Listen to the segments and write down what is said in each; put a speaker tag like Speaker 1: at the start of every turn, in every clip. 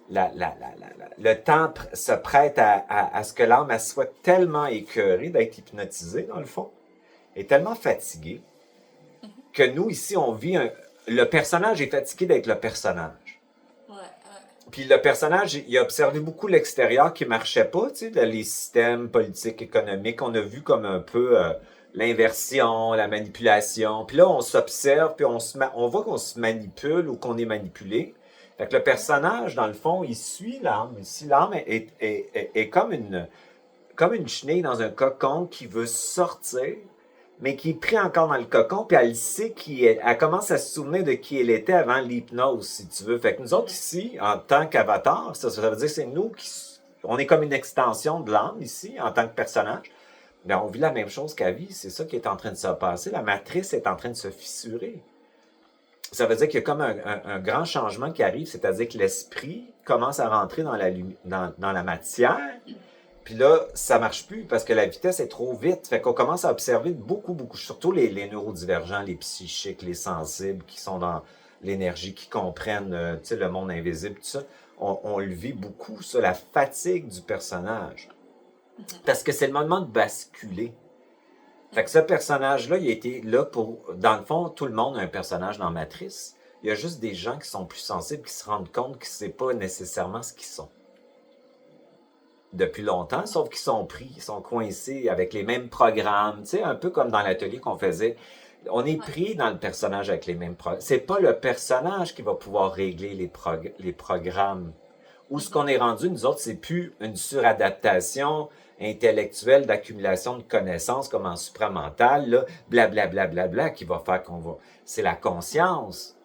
Speaker 1: le temps se prête à ce que l'âme elle soit tellement écœurée d'être hypnotisée, dans le fond, et tellement fatiguée, que nous, ici, on vit le personnage est fatigué d'être le personnage.
Speaker 2: Ouais, ouais.
Speaker 1: Puis le personnage, il a observé beaucoup l'extérieur qui marchait pas, tu sais, les systèmes politiques, économiques. On a vu comme un peu l'inversion, la manipulation. Puis là, on s'observe, puis on voit qu'on se manipule ou qu'on est manipulé. Fait que le personnage, dans le fond, il suit l'âme. Ici, l'âme est comme une chenille dans un cocon qui veut sortir, mais qui est pris encore dans le cocon, puis elle sait elle commence à se souvenir de qui elle était avant l'hypnose, si tu veux. Fait que nous autres ici, en tant qu'avatar, ça veut dire que c'est nous on est comme une extension de l'âme ici, en tant que personnage. Mais on vit la même chose qu'à vie, c'est ça qui est en train de se passer. La matrice est en train de se fissurer. Ça veut dire qu'il y a comme un grand changement qui arrive, c'est-à-dire que l'esprit commence à rentrer dans la matière. Puis là, ça marche plus parce que la vitesse est trop vite. Fait qu'on commence à observer beaucoup, surtout les neurodivergents, les psychiques, les sensibles qui sont dans l'énergie, qui comprennent le monde invisible, tout ça. On le vit beaucoup, ça, la fatigue du personnage. Parce que c'est le moment de basculer. Fait que ce personnage-là, il a été là pour... Dans le fond, tout le monde a un personnage dans Matrice. Il y a juste des gens qui sont plus sensibles, qui se rendent compte que c'est pas nécessairement ce qu'ils sont depuis longtemps, sauf qu'ils sont pris, ils sont coincés avec les mêmes programmes, tu sais, un peu comme dans l'atelier qu'on faisait. On est pris dans le personnage avec les mêmes programmes. C'est pas le personnage qui va pouvoir régler les programmes. Où ce qu'on est rendu, nous autres, c'est plus une suradaptation intellectuelle d'accumulation de connaissances comme en supramental, là, blablabla, bla, bla, bla, qui va faire qu'on va... C'est la conscience.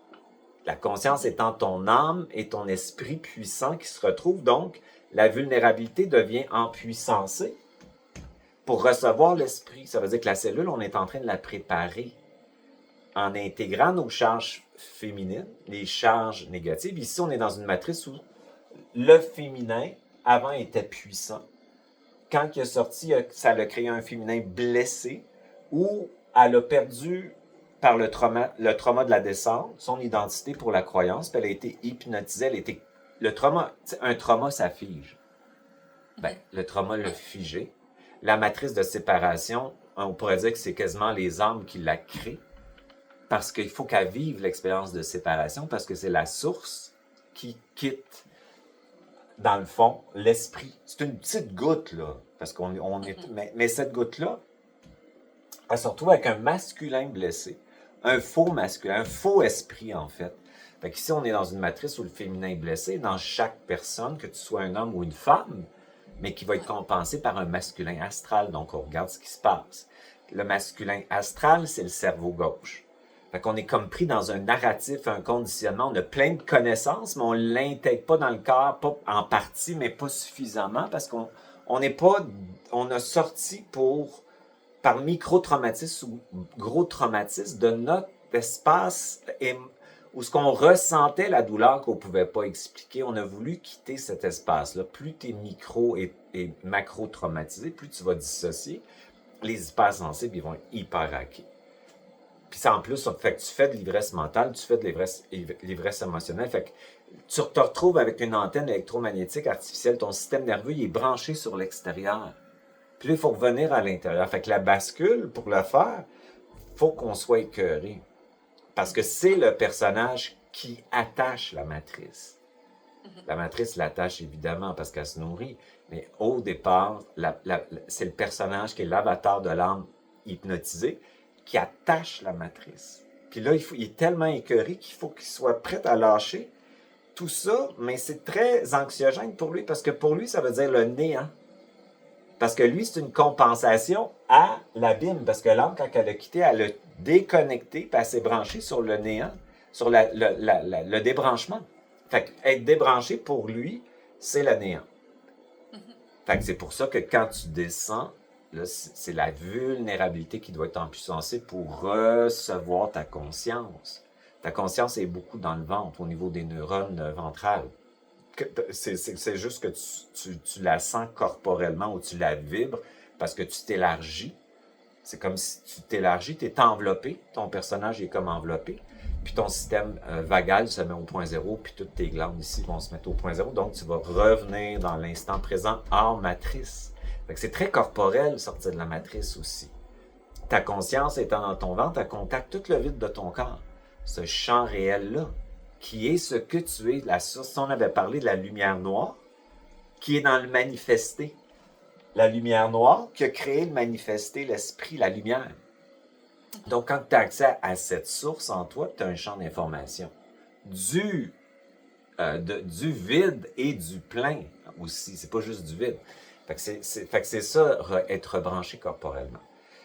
Speaker 1: La conscience étant ton âme et ton esprit puissant qui se retrouvent donc. La vulnérabilité devient empuissancée pour recevoir l'esprit. Ça veut dire que la cellule, on est en train de la préparer en intégrant nos charges féminines, les charges négatives. Ici, on est dans une matrice où le féminin, avant, était puissant. Quand il est sorti, ça a créé un féminin blessé où elle a perdu par le trauma de la descente, son identité pour la croyance, puis elle a été hypnotisée, le trauma, un trauma, ça fige. Ben, le trauma l'a figé. La matrice de séparation, on pourrait dire que c'est quasiment les âmes qui la créent, parce qu'il faut qu'elle vive l'expérience de séparation, parce que c'est la source qui quitte, dans le fond, l'esprit. C'est une petite goutte, là, parce qu'on est... Mais cette goutte-là, elle se retrouve avec un masculin blessé, un faux masculin, un faux esprit, en fait. Fait qu'ici, on est dans une matrice où le féminin est blessé. Dans chaque personne, que tu sois un homme ou une femme, mais qui va être compensé par un masculin astral. Donc, on regarde ce qui se passe. Le masculin astral, c'est le cerveau gauche. Fait qu'on est comme pris dans un narratif, un conditionnement. On a plein de connaissances, mais on ne l'intègre pas dans le corps, pas en partie, mais pas suffisamment, parce qu'on n'est pas... On a sorti par micro-traumatisme ou gros traumatisme de notre espace où ce qu'on ressentait la douleur qu'on ne pouvait pas expliquer. On a voulu quitter cet espace-là. Plus tu es micro et macro-traumatisé, plus tu vas dissocier. Les hypersensibles, ils vont être hyper hackés. Puis ça, en plus, ça fait que tu fais de l'ivresse mentale, tu fais de l'ivresse émotionnelle. Fait que tu te retrouves avec une antenne électromagnétique artificielle. Ton système nerveux, il est branché sur l'extérieur. Puis là, il faut revenir à l'intérieur. Fait que la bascule, pour le faire, il faut qu'on soit écœuré. Parce que c'est le personnage qui attache la matrice. La matrice l'attache évidemment parce qu'elle se nourrit. Mais au départ, c'est le personnage qui est l'avatar de l'âme hypnotisée qui attache la matrice. Puis là, il est tellement écœuré qu'il faut qu'il soit prêt à lâcher tout ça, mais c'est très anxiogène pour lui parce que pour lui, ça veut dire le néant. Parce que lui, c'est une compensation à l'abîme. Parce que l'âme, quand elle a quitté, elle a déconnecté, puis elle s'est branchée sur le néant, sur le débranchement. Fait qu'être débranché, pour lui, c'est le néant. Fait que c'est pour ça que quand tu descends, là, c'est la vulnérabilité qui doit être empuissancée pour recevoir ta conscience. Ta conscience est beaucoup dans le ventre, au niveau des neurones ventrales. C'est juste que tu la sens corporellement ou tu la vibres parce que tu t'élargis. C'est comme si tu t'élargis, tu es enveloppé, ton personnage est comme enveloppé, puis ton système vagal se met au point zéro, puis toutes tes glandes ici vont se mettre au point zéro, donc tu vas revenir dans l'instant présent hors matrice. Fait que c'est très corporel sortir de la matrice aussi. Ta conscience étant dans ton ventre, elle contacte tout le vide de ton corps. Ce champ réel-là, qui est ce que tu es, la source, si on avait parlé de la lumière noire, qui est dans le manifesté. La lumière noire qui a créé le manifesté, l'esprit, la lumière. Donc, quand tu as accès à cette source en toi, tu as un champ d'information. Du vide et du plein aussi. C'est pas juste du vide. Fait que c'est ça, être rebranché corporellement.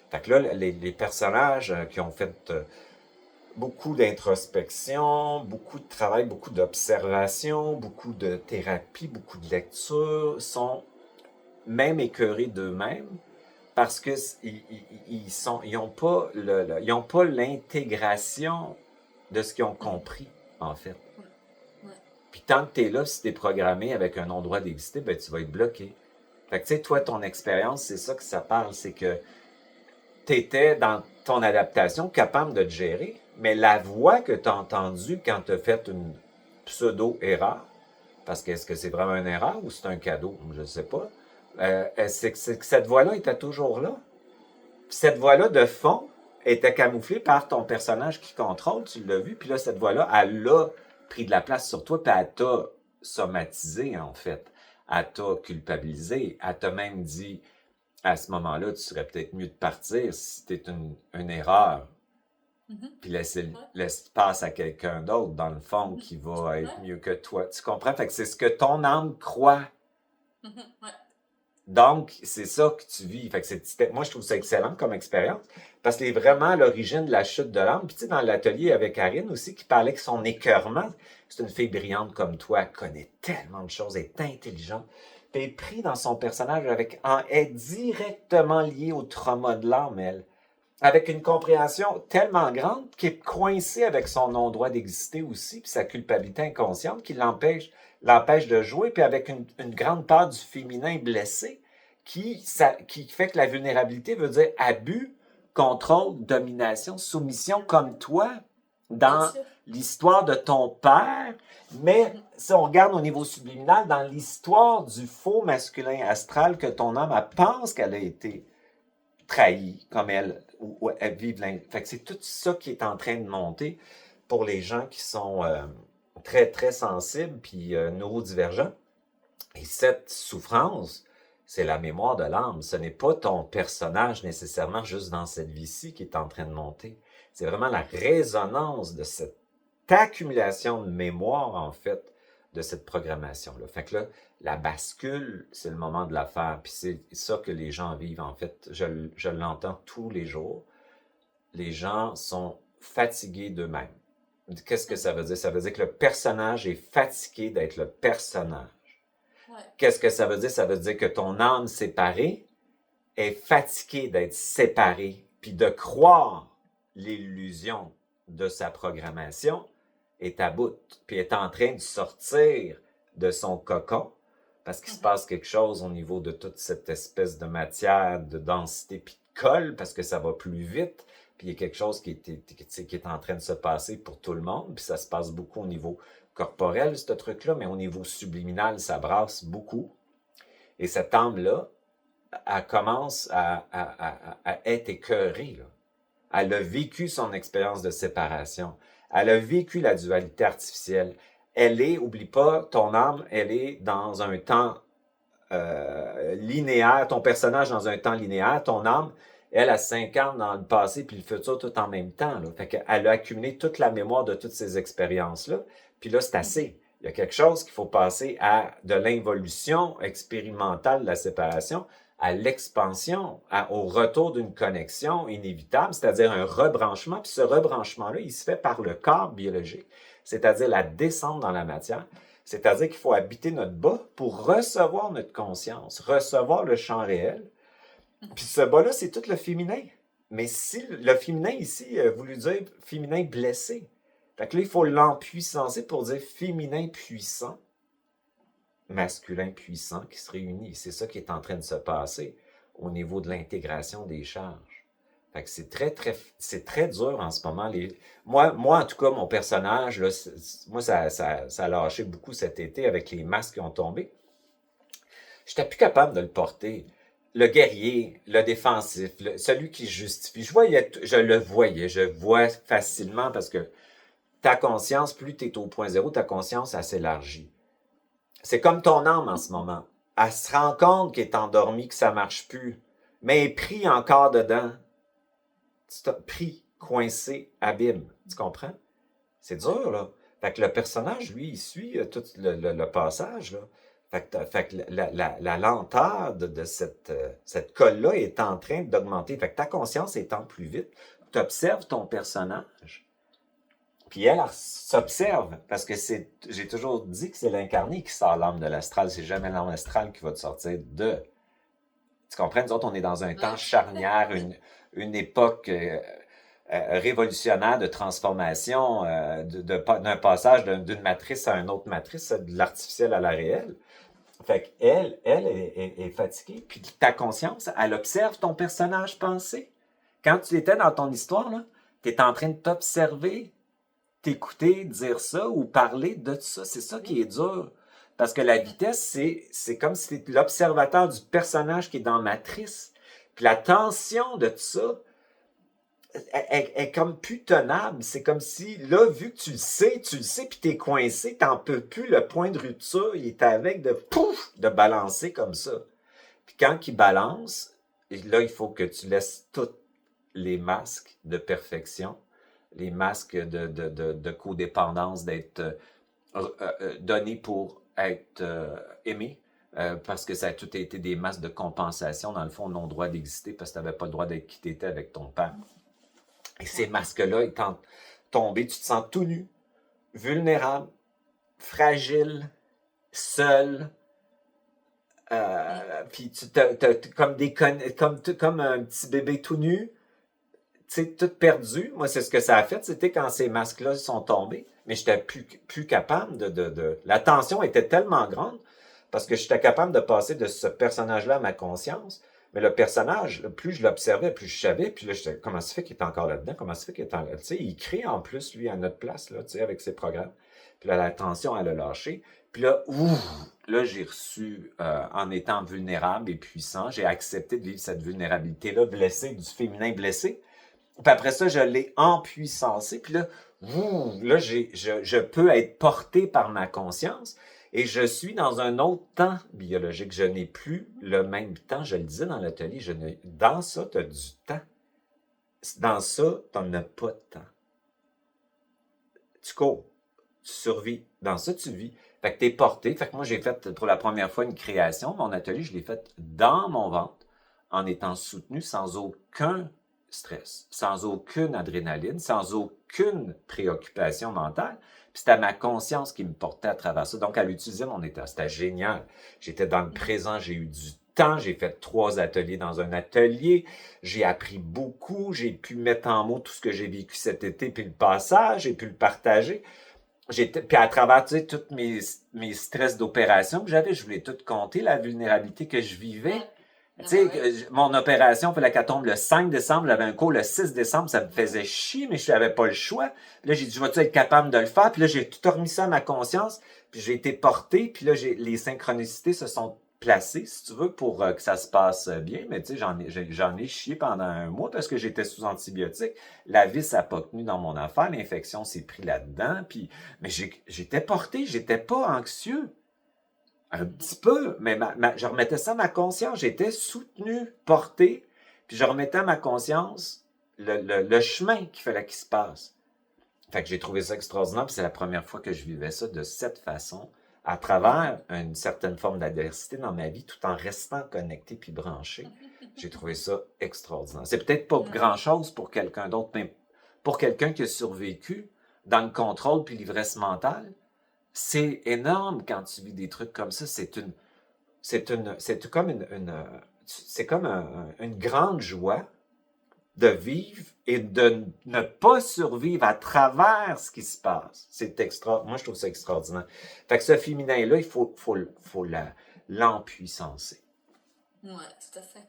Speaker 1: Fait que là, les personnages qui ont fait beaucoup d'introspection, beaucoup de travail, beaucoup d'observation, beaucoup de thérapie, beaucoup de lecture, sont même écœurés d'eux-mêmes parce que ils n'ont pas l'intégration de ce qu'ils ont compris, en fait. Puis tant que tu es là, si tu es programmé avec un non-droit d'exister, ben tu vas être bloqué. Fait que tu sais, toi, ton expérience, c'est ça que ça parle, c'est que tu étais dans ton adaptation capable de te gérer, mais la voix que tu as entendue quand tu as fait une pseudo-erreur, parce que est-ce que c'est vraiment une erreur ou c'est un cadeau? Je ne sais pas. C'est que cette voix-là était toujours là. Puis cette voix-là, de fond, était camouflée par ton personnage qui contrôle, tu l'as vu, puis là, cette voix-là, elle a pris de la place sur toi, puis elle t'a somatisé, en fait. Elle t'a culpabilisé. Elle t'a même dit, à ce moment-là, tu serais peut-être mieux de partir si c'était une erreur, puis laisser l'espace à quelqu'un d'autre, dans le fond, qui va être mieux que toi. Tu comprends? Fait que c'est ce que ton âme croit. Donc, c'est ça que tu vis. Fait que moi, je trouve ça excellent comme expérience parce que c'est vraiment l'origine de la chute de l'âme. Puis, tu sais, dans l'atelier avec Karine aussi, qui parlait que son écœurement, c'est une fille brillante comme toi, elle connaît tellement de choses, elle est intelligente. Puis, elle est prise dans son personnage elle est directement liée au trauma de l'âme, elle. Avec une compréhension tellement grande qu'elle est coincée avec son non-droit d'exister aussi, puis sa culpabilité inconsciente qui l'empêche de jouer, puis avec une grande part du féminin blessé qui fait que la vulnérabilité veut dire abus, contrôle, domination, soumission, comme toi dans l'histoire de ton père, mais si on regarde au niveau subliminal, dans l'histoire du faux masculin astral que ton âme elle pense qu'elle a été trahie comme elle, ou elle vit fait que c'est tout ça qui est en train de monter pour les gens qui sont très, très sensibles puis neurodivergents. Et cette souffrance, c'est la mémoire de l'âme. Ce n'est pas ton personnage nécessairement juste dans cette vie-ci qui est en train de monter. C'est vraiment la résonance de cette accumulation de mémoire, en fait, de cette programmation-là. Fait que là, la bascule, c'est le moment de la faire. Puis c'est ça que les gens vivent, en fait. Je l'entends tous les jours. Les gens sont fatigués d'eux-mêmes. Qu'est-ce que ça veut dire? Ça veut dire que le personnage est fatigué d'être le personnage. Qu'est-ce que ça veut dire? Ça veut dire que ton âme séparée est fatiguée d'être séparée, puis de croire l'illusion de sa programmation est à bout, puis est en train de sortir de son cocon, parce qu'il se passe quelque chose au niveau de toute cette espèce de matière, de densité, puis de colle, parce que ça va plus vite, puis il y a quelque chose qui est en train de se passer pour tout le monde, puis ça se passe beaucoup au niveau corporel, ce truc-là, mais au niveau subliminal, ça brasse beaucoup. Et cette âme-là, elle commence à être écœurée. Là. Elle a vécu son expérience de séparation. Elle a vécu la dualité artificielle. Elle est, oublie pas, ton âme, elle est dans un temps linéaire, ton personnage dans un temps linéaire, ton âme, elle s'incarne dans le passé puis le futur tout en même temps. Là. Fait qu'elle a accumulé toute la mémoire de toutes ces expériences-là. Puis là, c'est assez. Il y a quelque chose qu'il faut passer à de l'involution expérimentale de la séparation à l'expansion, au retour d'une connexion inévitable, c'est-à-dire un rebranchement. Puis ce rebranchement-là, il se fait par le corps biologique, c'est-à-dire la descente dans la matière. C'est-à-dire qu'il faut habiter notre bas pour recevoir notre conscience, recevoir le champ réel. Puis ce bas-là, c'est tout le féminin. Mais si le féminin ici voulu dire féminin blessé. Fait que là, il faut l'empuissancer pour dire féminin puissant, masculin puissant qui se réunit. C'est ça qui est en train de se passer au niveau de l'intégration des charges. Fait que c'est très dur en ce moment. Moi, en tout cas, mon personnage, là, moi, ça a lâché beaucoup cet été avec les masques qui ont tombé. J'étais plus capable de le porter. Le guerrier, le défensif, celui qui justifie. Je le voyais, je vois facilement parce que ta conscience, plus tu es au point zéro, ta conscience, elle s'élargit. C'est comme ton âme en ce moment. Elle se rend compte qu'elle est endormie, que ça marche plus, mais elle est pris encore dedans. Pris, coincé, abîme. Tu comprends? C'est dur, là. Fait que le personnage, lui, il suit tout le passage, là. Fait que la lenteur de cette colle-là est en train d'augmenter. Fait que ta conscience étant plus vite, tu observes ton personnage. Puis elle s'observe, parce que j'ai toujours dit que c'est l'incarné qui sort l'âme de l'astral. C'est jamais l'âme astrale qui va te sortir de. Tu comprends? Nous autres, on est dans un temps charnière, une époque révolutionnaire de transformation, d'un passage d'une matrice à une autre matrice, de l'artificiel à la réelle. Fait qu'elle est fatiguée. Puis ta conscience, elle observe ton personnage pensé. Quand tu étais dans ton histoire, là, tu es en train de t'observer, t'écouter, dire ça ou parler de ça. C'est ça qui est dur. Parce que la vitesse, c'est comme si tu l'observateur du personnage qui est dans Matrice. Puis la tension de ça est comme plus tenable. C'est comme si, là, vu que tu le sais, puis t'es coincé, t'en peux plus. Le point de rupture, il est avec de pouf, de balancer comme ça. Puis quand il balance, là, il faut que tu laisses tous les masques de perfection, les masques de codépendance, d'être donnés pour être aimés, parce que ça a tout été des masques de compensation, dans le fond, non-droit d'exister, parce que tu n'avais pas le droit d'être qui t'étais avec ton père. Et ces masques-là étant tombés, tu te sens tout nu, vulnérable, fragile, seul, puis tu comme un petit bébé tout nu, tu sais, tout perdu. Moi, c'est ce que ça a fait, c'était quand ces masques-là sont tombés. Mais j'étais plus capable La tension était tellement grande parce que j'étais capable de passer de ce personnage-là à ma conscience. Mais le personnage, plus je l'observais, plus je savais. Puis là, j'étais, comment ça fait qu'il est encore là-dedans? Comment ça fait qu'il est encore là? Tu sais, il crée en plus, lui, à notre place, là, tu sais, avec ses programmes. Puis là, la tension, elle a lâché. Puis là, là, j'ai reçu, en étant vulnérable et puissant, j'ai accepté de vivre cette vulnérabilité-là, blessée, du féminin blessé. Puis après ça, je l'ai empuissancé. Puis là, je peux être porté par ma conscience et je suis dans un autre temps biologique. Je n'ai plus le même temps. Je le disais dans l'atelier, dans ça, tu as du temps. Dans ça, tu n'en as pas de temps. Tu cours, tu survis. Dans ça, tu vis. Fait que tu es porté. Fait que moi, j'ai fait pour la première fois une création. Mon atelier, je l'ai fait dans mon ventre, en étant soutenu sans aucun stress, sans aucune adrénaline, sans aucune préoccupation mentale. Puis c'était ma conscience qui me portait à travers ça. Donc, elle utilisait mon état. C'était génial. J'étais dans le présent, j'ai eu du temps, j'ai fait 3 ateliers dans un atelier, j'ai appris beaucoup, j'ai pu mettre en mots tout ce que j'ai vécu cet été, puis le passage, j'ai pu le partager. Puis à travers, tu sais, tous mes stress d'opération que j'avais, je voulais tout compter, la vulnérabilité que je vivais. Tu sais, mon opération, il fallait qu'elle tombe le 5 décembre, j'avais un cours le 6 décembre, ça me faisait chier, mais je n'avais pas le choix. Puis là, j'ai dit, je vais-tu être capable de le faire? Puis là, j'ai tout remis ça à ma conscience, puis j'ai été porté, puis là, les synchronicités se sont placées, si tu veux, pour que ça se passe bien. Mais tu sais, j'en ai chié pendant un mois parce que j'étais sous antibiotiques. La vis n'a pas tenu dans mon affaire, l'infection s'est pris là-dedans, puis mais j'étais porté, j'étais pas anxieux. Un petit peu, mais je remettais ça à ma conscience. J'étais soutenu, porté, puis je remettais à ma conscience le chemin qu'il fallait qu'il se passe. Fait que j'ai trouvé ça extraordinaire, puis c'est la première fois que je vivais ça de cette façon, à travers une certaine forme d'adversité dans ma vie, tout en restant connecté puis branché. J'ai trouvé ça extraordinaire. C'est peut-être pas grand-chose pour quelqu'un d'autre, mais pour quelqu'un qui a survécu dans le contrôle puis l'ivresse mentale, c'est énorme quand tu vis des trucs comme ça. C'est comme c'est comme une grande joie de vivre et de ne pas survivre à travers ce qui se passe. Moi, je trouve ça extraordinaire. Fait que ce féminin-là, il faut l'empuissancer.
Speaker 2: Ouais, tout à fait.